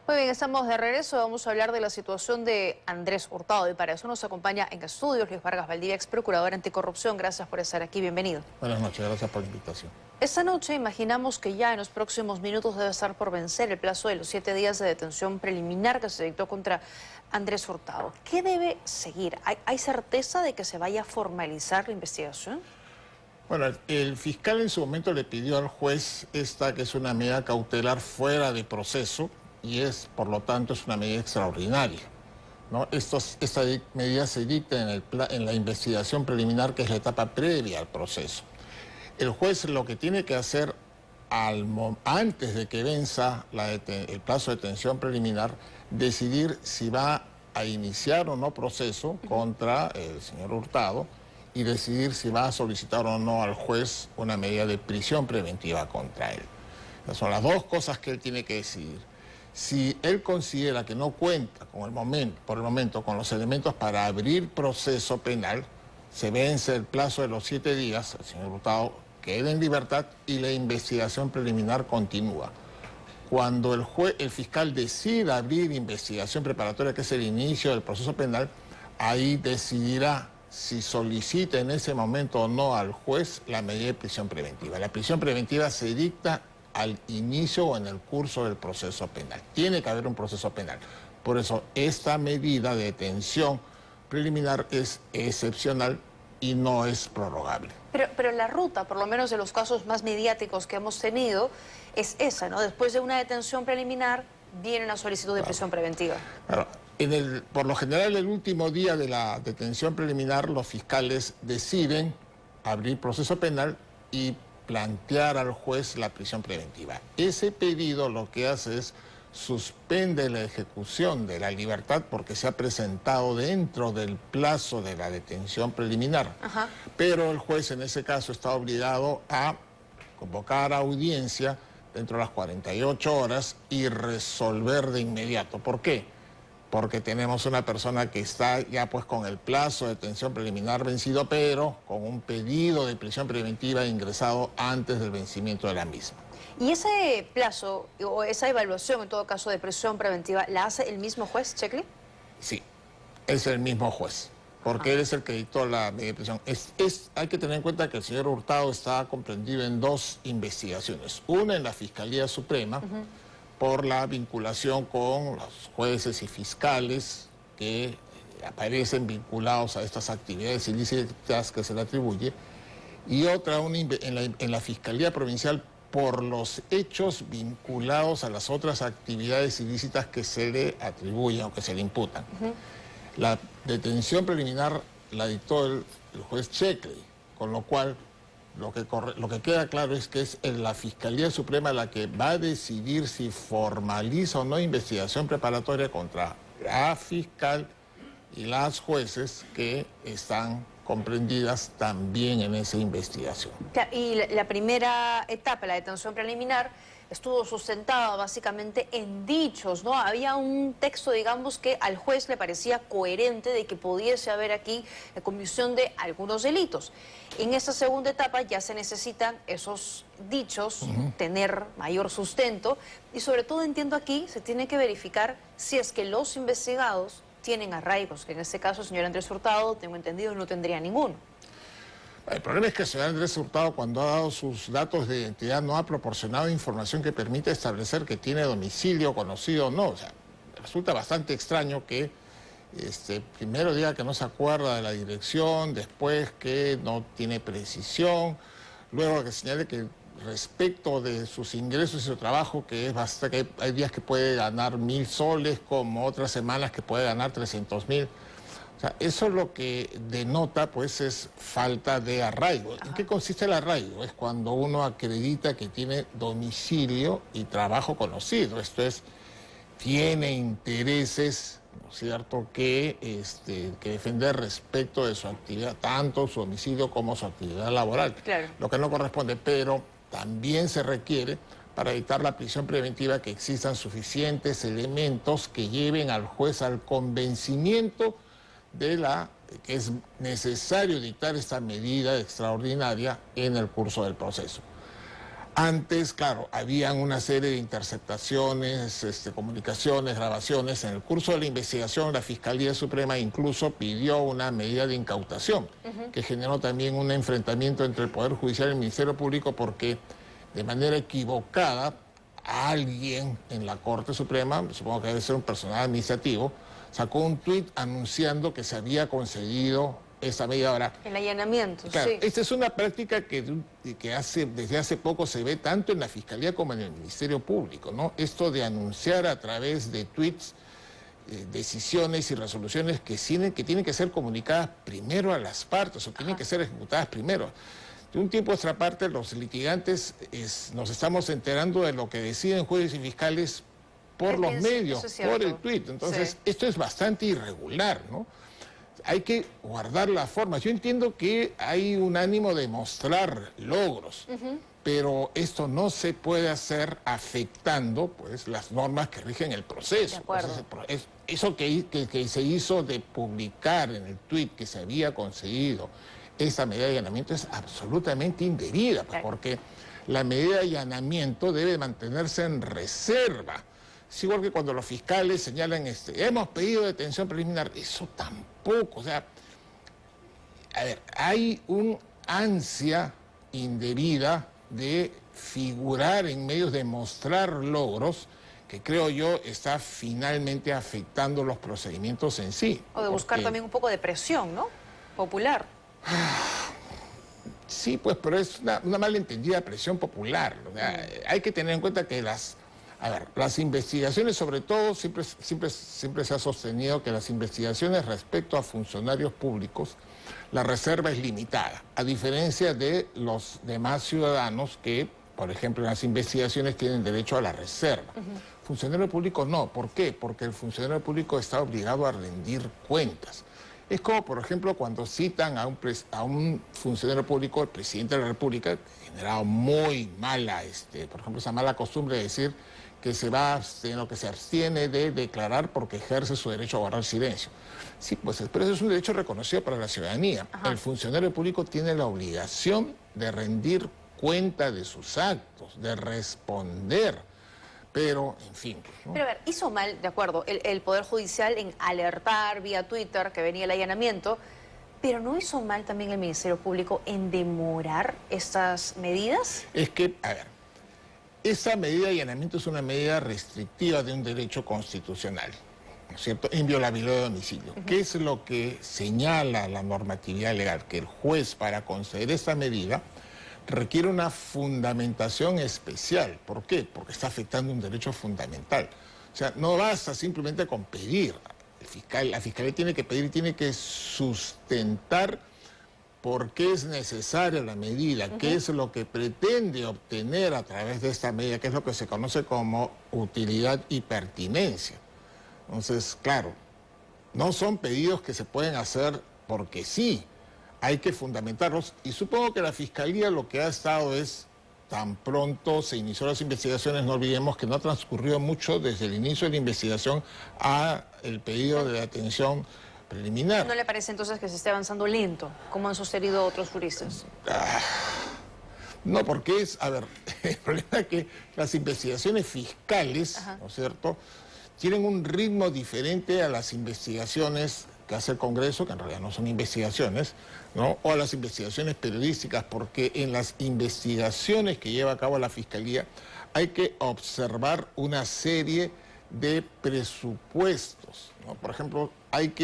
Muy bien, estamos de regreso. Vamos a hablar de la situación de Andrés Hurtado y para eso nos acompaña en estudios Luis Vargas Valdivia, ex procurador anticorrupción. Gracias por estar aquí, bienvenido. Buenas noches, gracias por la invitación. Esta noche imaginamos que ya en los próximos minutos debe estar por vencer el plazo de los 7 días de detención preliminar que se dictó contra Andrés Hurtado. ¿Qué debe seguir? ¿Hay certeza de que se vaya a formalizar la investigación? Bueno, el fiscal en su momento le pidió al juez esta, que es una medida cautelar fuera de proceso, y por lo tanto, es una medida extraordinaria, ¿no? Esta medida se dicta en la investigación preliminar, que es la etapa previa al proceso. El juez lo que tiene que hacer antes de que venza el plazo de detención preliminar, decidir si va a iniciar o no proceso contra el señor Hurtado y decidir si va a solicitar o no al juez una medida de prisión preventiva contra él. Esas son las dos cosas que él tiene que decidir. Si él considera que no cuenta por el momento con los elementos para abrir proceso penal, se vence el plazo de los 7 días, el señor Hurtado queda en libertad y la investigación preliminar continúa. Cuando el fiscal decida abrir investigación preparatoria, que es el inicio del proceso penal, ahí decidirá si solicita en ese momento o no al juez la medida de prisión preventiva. La prisión preventiva se dicta al inicio o en el curso del proceso penal. Tiene que haber un proceso penal. Por eso, esta medida de detención preliminar es excepcional y no es prorrogable. Pero la ruta, por lo menos de los casos más mediáticos que hemos tenido, es esa, ¿no? Después de una detención preliminar, viene una solicitud de prisión preventiva. Claro. Por lo general, el último día de la detención preliminar, los fiscales deciden abrir proceso penal y plantear al juez la prisión preventiva. Ese pedido lo que hace es suspende la ejecución de la libertad porque se ha presentado dentro del plazo de la detención preliminar. Ajá. Pero el juez en ese caso está obligado a convocar a audiencia dentro de las 48 horas y resolver de inmediato. ¿Por qué? Porque tenemos una persona que está ya pues con el plazo de detención preliminar vencido, pero con un pedido de prisión preventiva ingresado antes del vencimiento de la misma. ¿Y ese plazo o esa evaluación, en todo caso, de prisión preventiva, la hace el mismo juez, Checli? Sí, es el mismo juez, porque él es el que dictó la medida de prisión. Hay que tener en cuenta que el señor Hurtado está comprendido en dos investigaciones. Una en la Fiscalía Suprema, por la vinculación con los jueces y fiscales que aparecen vinculados a estas actividades ilícitas que se le atribuye, y otra en la Fiscalía Provincial por los hechos vinculados a las otras actividades ilícitas que se le atribuyen o que se le imputan. La detención preliminar la dictó el juez Checli, con lo cual lo que queda claro es que es la Fiscalía Suprema la que va a decidir si formaliza o no investigación preparatoria contra la fiscal y las jueces que están comprendidas también en esa investigación. Y la primera etapa, la detención preliminar, estuvo sustentada básicamente en dichos, ¿no? Había un texto, digamos, que al juez le parecía coherente de que pudiese haber aquí la comisión de algunos delitos. En esta segunda etapa ya se necesitan esos dichos, tener mayor sustento y sobre todo, entiendo aquí, se tiene que verificar si es que los investigados tienen arraigos, que en este caso el señor Andrés Hurtado, tengo entendido, no tendría ninguno. El problema es que el señor Andrés Hurtado, cuando ha dado sus datos de identidad, no ha proporcionado información que permite establecer que tiene domicilio conocido o no. O sea, resulta bastante extraño que primero diga que no se acuerda de la dirección, después que no tiene precisión, luego que señale que respecto de sus ingresos y su trabajo, que hay días que puede ganar 1.000 soles, como otras semanas que puede ganar 300.000. O sea, eso lo que denota, pues, es falta de arraigo. ¿En qué consiste el arraigo? Es cuando uno acredita que tiene domicilio y trabajo conocido. Esto es, tiene intereses, ¿no es cierto?, que defender respecto de su actividad, tanto su domicilio como su actividad laboral. Claro. Lo que no corresponde, pero también se requiere para dictar la prisión preventiva que existan suficientes elementos que lleven al juez al convencimiento de que es necesario dictar esta medida extraordinaria en el curso del proceso. Antes, claro, habían una serie de interceptaciones, comunicaciones, grabaciones. En el curso de la investigación, la Fiscalía Suprema incluso pidió una medida de incautación, que generó también un enfrentamiento entre el Poder Judicial y el Ministerio Público, porque de manera equivocada alguien en la Corte Suprema, supongo que debe ser un personal administrativo, sacó un tuit anunciando que se había concedido esa medida. Ahora, El allanamiento, claro, sí. esta es una práctica que desde hace poco se ve tanto en la Fiscalía como en el Ministerio Público, ¿no? Esto de anunciar a través de tweets decisiones y resoluciones que tienen que ser comunicadas primero a las partes o tienen que ser ejecutadas primero. De un tiempo a esta parte, los litigantes nos estamos enterando de lo que deciden jueces y fiscales por los medios, por el tuit. Entonces, sí, esto es bastante irregular, ¿no? Hay que guardar las formas. Yo entiendo que hay un ánimo de mostrar logros, pero esto no se puede hacer afectando, pues, las normas que rigen el proceso. De acuerdo. Entonces, eso que se hizo de publicar en el tuit que se había conseguido esa medida de allanamiento es absolutamente indebida, pues, porque la medida de allanamiento debe mantenerse en reserva. Es igual que cuando los fiscales señalan, hemos pedido detención preliminar, eso tampoco, o sea, a ver, hay un ansia indebida de figurar en medios, de mostrar logros, que creo yo está finalmente afectando los procedimientos en sí. O de buscar también un poco de presión, ¿no? Popular. Sí, pues, pero es una malentendida presión popular. O sea, hay que tener en cuenta que las investigaciones, sobre todo, siempre se ha sostenido que las investigaciones respecto a funcionarios públicos, la reserva es limitada, a diferencia de los demás ciudadanos que, por ejemplo, en las investigaciones tienen derecho a la reserva. Funcionario público no. ¿Por qué? Porque el funcionario público está obligado a rendir cuentas. Es como, por ejemplo, cuando citan a un funcionario público, el presidente de la República, que ha generado muy mala, por ejemplo, esa mala costumbre de decir que se abstiene de declarar porque ejerce su derecho a guardar silencio. Sí, pues, pero eso es un derecho reconocido para la ciudadanía. El funcionario público tiene la obligación de rendir cuenta de sus actos, de responder. Pero, en fin. ¿No? Pero a ver, hizo mal, de acuerdo, el Poder Judicial en alertar vía Twitter que venía el allanamiento, pero ¿no hizo mal también el Ministerio Público en demorar estas medidas? Es que, a ver, esa medida de allanamiento es una medida restrictiva de un derecho constitucional, ¿no es cierto? Inviolabilidad de domicilio. ¿Qué es lo que señala la normatividad legal? Que el juez, para conceder esta medida, requiere una fundamentación especial. ¿Por qué? Porque está afectando un derecho fundamental. O sea, no basta simplemente con pedir. La fiscalía tiene que pedir y tiene que sustentar por qué es necesaria la medida, qué es lo que pretende obtener a través de esta medida, que es lo que se conoce como utilidad y pertinencia. Entonces, claro, no son pedidos que se pueden hacer porque sí. Hay que fundamentarlos y supongo que la Fiscalía lo que ha estado es, tan pronto se inició las investigaciones, no olvidemos que no ha transcurrido mucho desde el inicio de la investigación a el pedido de detención preliminar. ¿No le parece entonces que se esté avanzando lento, como han sostenido otros juristas? No, porque el problema es que las investigaciones fiscales, ¿no es cierto?, tienen un ritmo diferente a las investigaciones que hace el Congreso, que en realidad no son investigaciones, ¿no? O a las investigaciones periodísticas, porque en las investigaciones que lleva a cabo la Fiscalía hay que observar una serie de presupuestos, ¿no? Por ejemplo,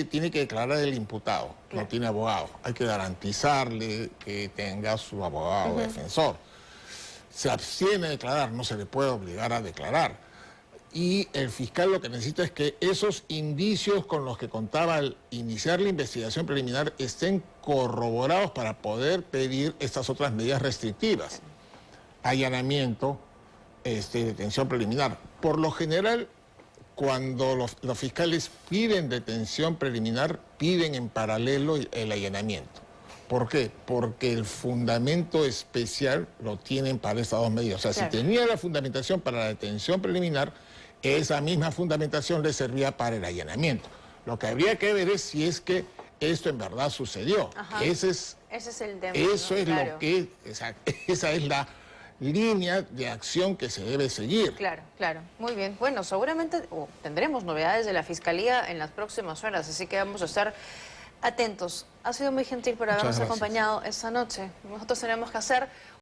tiene que declarar el imputado, no tiene abogado, hay que garantizarle que tenga su abogado defensor. Se abstiene de declarar, no se le puede obligar a declarar. Y el fiscal lo que necesita es que esos indicios con los que contaba al iniciar la investigación preliminar estén corroborados para poder pedir estas otras medidas restrictivas. Allanamiento, detención preliminar. Por lo general, cuando los fiscales piden detención preliminar, piden en paralelo el allanamiento. ¿Por qué? Porque el fundamento especial lo tienen para estas dos medidas. O sea, claro, si tenía la fundamentación para la detención preliminar, esa misma fundamentación le servía para el allanamiento. Lo que habría que ver es si es que esto en verdad sucedió. Ese es el tema. Eso es claro, lo que... Esa es línea de acción que se debe seguir. Claro, claro. Muy bien. Bueno, seguramente tendremos novedades de la Fiscalía en las próximas horas, así que vamos a estar atentos. Ha sido muy gentil por habernos Muchas gracias. acompañado esta noche. Nosotros tenemos que hacer